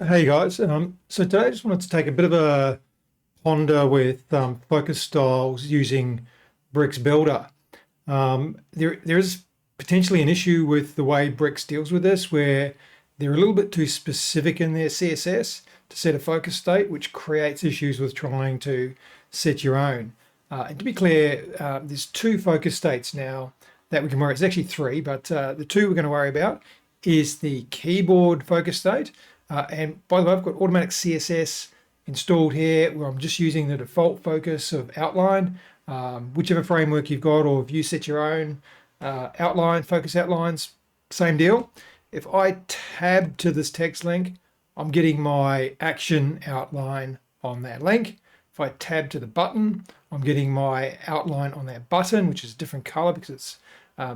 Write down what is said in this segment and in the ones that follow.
Hey guys, so today I just wanted to take a bit of a ponder with focus styles using Bricks Builder. There is potentially an issue with the way Bricks deals with this, where they're a little bit too specific in their CSS to set a focus state, which creates issues with trying to set your own. And to be clear, there's two focus states now that we can worry. It's actually three, but the two we're going to worry about is the keyboard focus state. And by the way, I've got automatic CSS installed here where I'm just using the default focus of outline, whichever framework you've got, or if you set your own outline, focus outlines, same deal. If I tab to this text link, I'm getting my action outline on that link. If I tab to the button, I'm getting my outline on that button, which is a different color because it's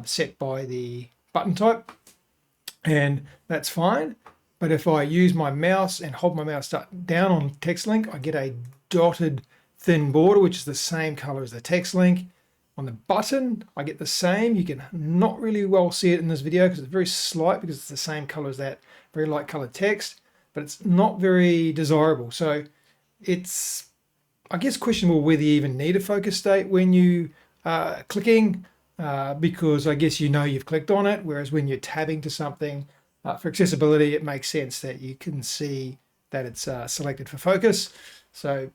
set by the button type, and that's fine. But if I use my mouse and hold my mouse down on text link, I get a dotted thin border, which is the same color as the text link. On the button, I get the same. You can not really well see it in this video because it's very slight because it's the same color as that very light colored text, but it's not very desirable. So it's, I guess, questionable whether you even need a focus state when you are clicking, because I guess you know you've clicked on it, whereas when you're tabbing to something, for accessibility, it makes sense that you can see that it's selected for focus. So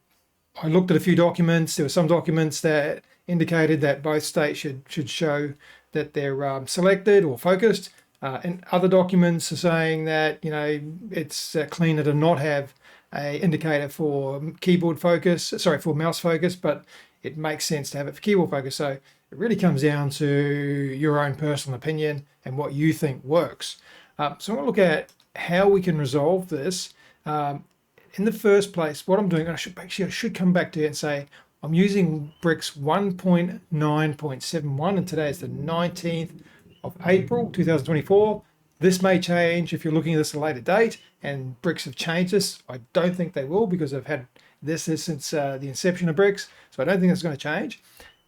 I looked at a few documents. There were some documents that indicated that both states should show that they're selected or focused. And other documents are saying that, it's cleaner to not have a indicator for keyboard focus, sorry, for mouse focus, but it makes sense to have it for keyboard focus. So it really comes down to your own personal opinion and what you think works. So I'm going to look at how we can resolve this. In the first place, what I'm doing, I should come back to it and say, I'm using Bricks 1.9.71, and today is the 19th of April, 2024. This may change if you're looking at this at a later date, and Bricks have changed this. I don't think they will because I've had this since the inception of Bricks, so I don't think it's going to change.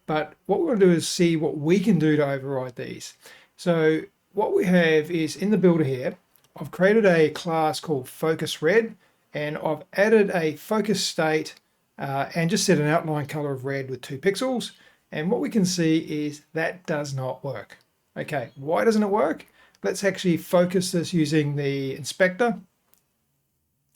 But what we're going to do is see what we can do to override these. So what we have is in the builder here, I've created a class called Focus Red, and I've added a focus state and just set an outline color of red with 2 pixels. And what we can see is that does not work. Okay, why doesn't it work? Let's actually focus this using the inspector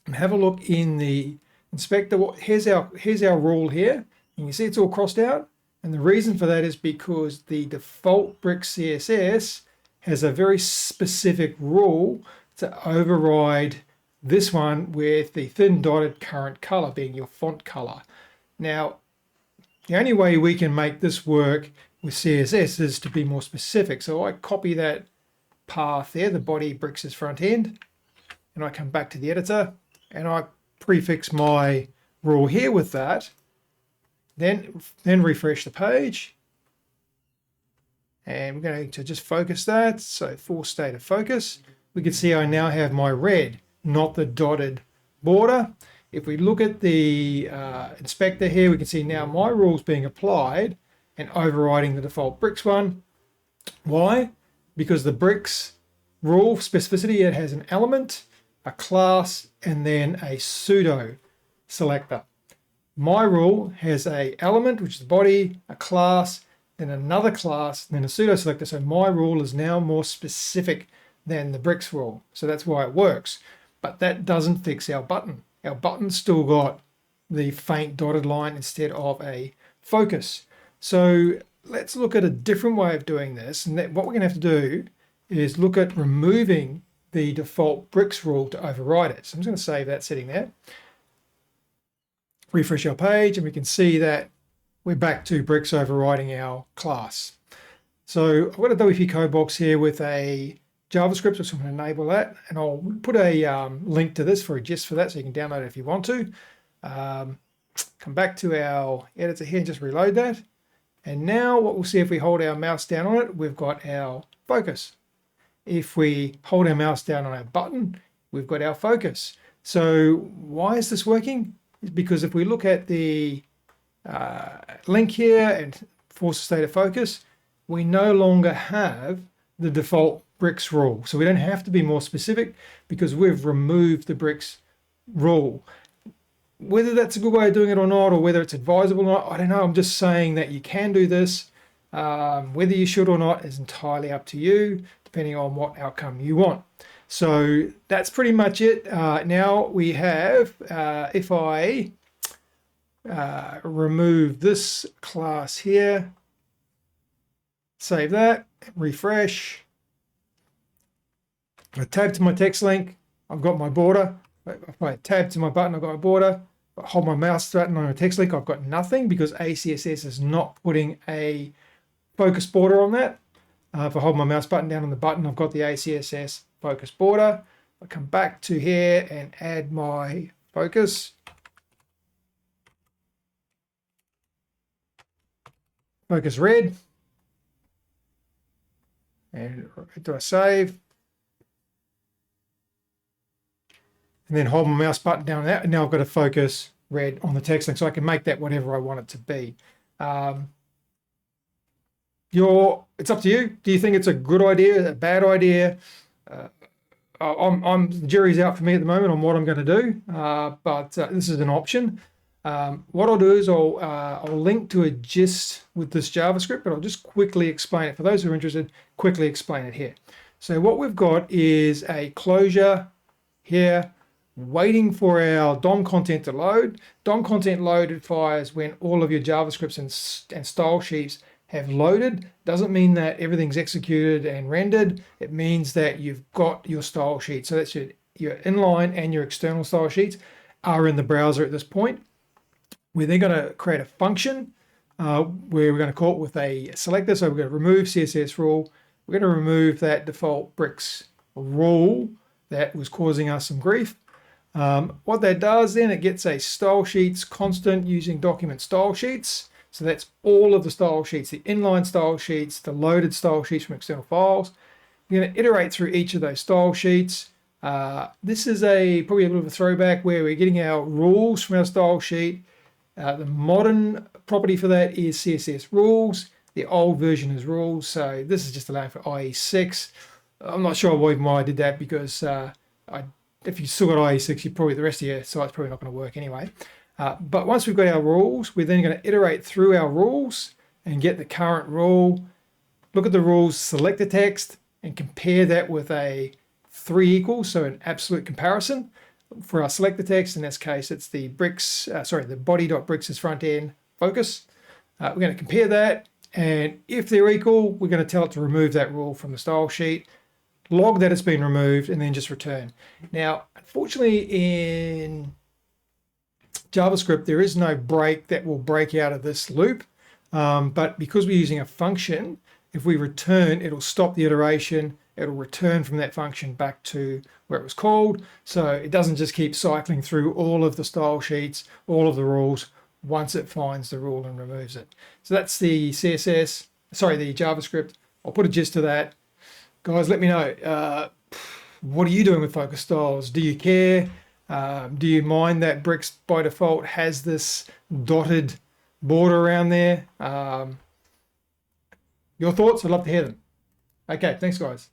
and have a look in the inspector. Here's our rule here. And you see it's all crossed out. And the reason for that is because the default Bricks CSS has a very specific rule to override this one with the thin dotted current color being your font color. Now, the only way we can make this work with CSS is to be more specific. So I copy that path there, the body Bricks' front end, and I come back to the editor and I prefix my rule here with that, then refresh the page. And we're going to just focus that. So full state of focus. We can see I now have my red, not the dotted border. If we look at the inspector here, we can see now my rule's being applied and overriding the default Bricks one. Why? Because the Bricks rule specificity, it has an element, a class, and then a pseudo selector. My rule has a element, which is the body, a class, then another class, then a pseudo selector. So my rule is now more specific than the Bricks rule. So that's why it works. But that doesn't fix our button. Our button's still got the faint dotted line instead of a focus. So let's look at a different way of doing this. And what we're going to have to do is look at removing the default Bricks rule to override it. So I'm just going to save that setting there. Refresh our page and we can see that we're back to Bricks overriding our class. So I've got a WP code box here with a JavaScript, so I'm going to enable that, and I'll put a link to this for a gist for that, so you can download it if you want to. Come back to our editor here and just reload that. And now what we'll see if we hold our mouse down on it, we've got our focus. If we hold our mouse down on our button, we've got our focus. So why is this working? It's because if we look at the link here and force a state of focus, we no longer have the default Bricks rule. So we don't have to be more specific because we've removed the Bricks rule. Whether that's a good way of doing it or not, or whether it's advisable or not, I don't know. I'm just saying that you can do this. Whether you should or not is entirely up to you, depending on what outcome you want. So that's pretty much it. Now we have, if I remove this class here, save that, refresh. I tab to my text link, I've got my border. If I tab to my button, I've got my border. If I hold my mouse button on a text link, I've got nothing because ACSS is not putting a focus border on that. If I hold my mouse button down on the button, I've got the ACSS focus border. I come back to here and add my focus. Focus red. And do I save? And then hold my mouse button down there, and now I've got a focus red on the text link, so I can make that whatever I want it to be. It's up to you. Do you think it's a good idea, a bad idea? The jury's out for me at the moment on what I'm going to do, but this is an option. What I'll do is I'll link to a gist with this JavaScript, but I'll just quickly explain it. For those who are interested, quickly explain it here. So what we've got is a closure here, waiting for our DOM content to load. DOM content loaded fires when all of your JavaScripts and style sheets have loaded. Doesn't mean that everything's executed and rendered. It means that you've got your style sheet. So that's your inline and your external style sheets are in the browser at this point. We're then going to create a function where we're going to call it with a selector. So we're going to remove CSS rule. We're going to remove that default bricks rule that was causing us some grief. What that does then, it gets a style sheets constant using document style sheets. So that's all of the style sheets, the inline style sheets, the loaded style sheets from external files. We're going to iterate through each of those style sheets. This is probably a little bit of a throwback where we're getting our rules from our style sheet. The modern property for that is CSS rules. The old version is rules. So this is just allowing for IE6. I'm not sure why I did that because if you still got IE6, the rest of your site's probably not going to work anyway. But once we've got our rules, we're then going to iterate through our rules and get the current rule. Look at the rules, select the text, and compare that with a 3 equals, so an absolute comparison. For our select the text, in this case, it's the bricks, the body.bricks is front end focus. We're going to compare that, and if they're equal, we're going to tell it to remove that rule from the style sheet, log that it's been removed, and then just return. Now, unfortunately, in JavaScript, there is no break that will break out of this loop, but because we're using a function, if we return, it'll stop the iteration, it'll return from that function back to where it was called, so it doesn't just keep cycling through all of the style sheets, all of the rules, once it finds the rule and removes it. So that's the the JavaScript. I'll put a gist to that. Guys, let me know, what are you doing with focus styles? Do you care? Do you mind that Bricks by default has this dotted border around there? Your thoughts? I'd love to hear them. Okay, thanks guys.